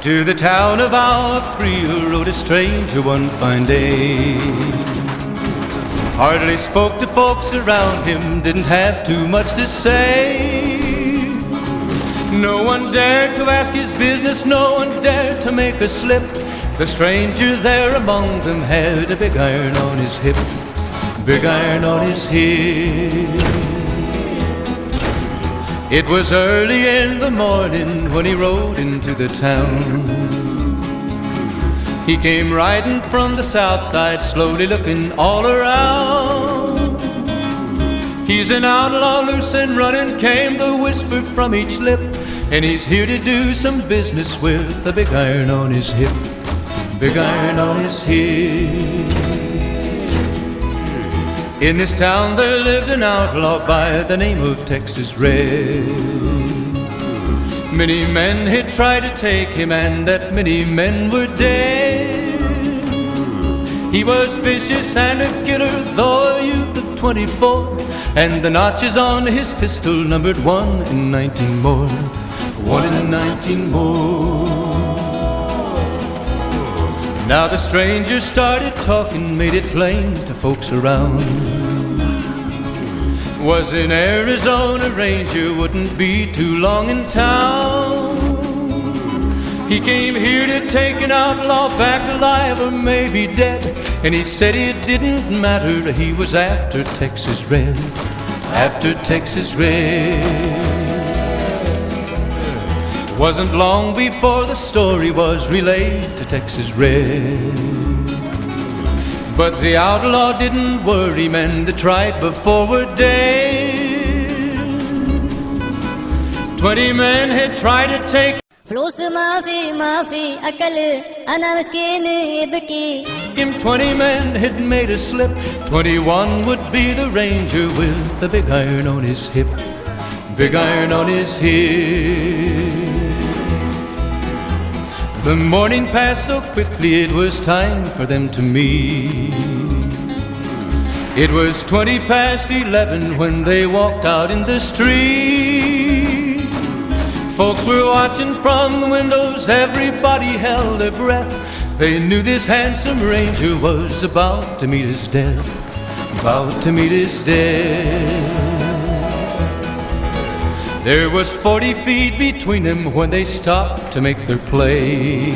To the town of our Frio rode a stranger one fine day. Hardly spoke to folks around him, didn't have too much to say. No one dared to ask his business, no one dared to make a slip. The stranger there among them had a big iron on his hip, big iron on his hip. It was early in the morning when he rode into the town. He came riding from the south side, slowly looking all around. He's an outlaw, loose and running, came the whisper from each lip, and he's here to do some business with a big iron on his hip, big iron on his hip. In this town there lived an outlaw by the name of Texas Red. Many men had tried to take him, and that many men were dead. He was vicious and a killer, though a youth of 24, and the notches on his pistol numbered 1 in 19 more, 1 in 19 more. Now the stranger started talking, made it plain to folks around. Was an Arizona ranger, wouldn't be too long in town. He came here to take an outlaw back alive or maybe dead, and he said it didn't matter, he was after Texas Red, after Texas Red. Wasn't long before the story was relayed to Texas Red. But the outlaw didn't worry, men that tried before were dead. 20 men had tried to take him. 20 men had made a slip. 21 would be the ranger with the big iron on his hip, big iron on his hip. The morning passed so quickly, it was time for them to meet. It was 20 past 11 when they walked out in the street. Folks were watching from the windows, everybody held their breath. They knew this handsome ranger was about to meet his death, about to meet his death. There was 40 feet between them when they stopped to make their play.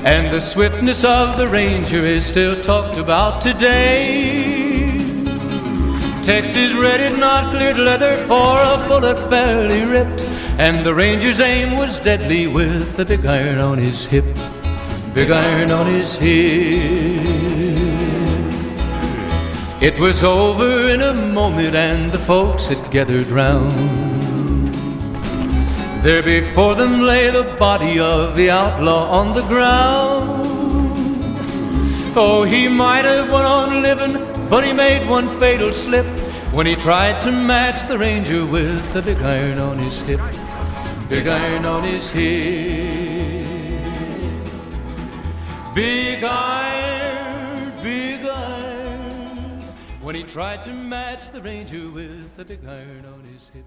And the swiftness of the ranger is still talked about today. Texas Red had not cleared leather for a bullet fairly ripped, and the ranger's aim was deadly with the big iron on his hip, big iron on his hip. It was over in a moment and the folks had gathered round. There before them lay the body of the outlaw on the ground. Oh, he might have went on living, but he made one fatal slip when he tried to match the ranger with the big iron on his hip, big iron on his hip. Big iron, big iron, when he tried to match the ranger with the big iron on his hip.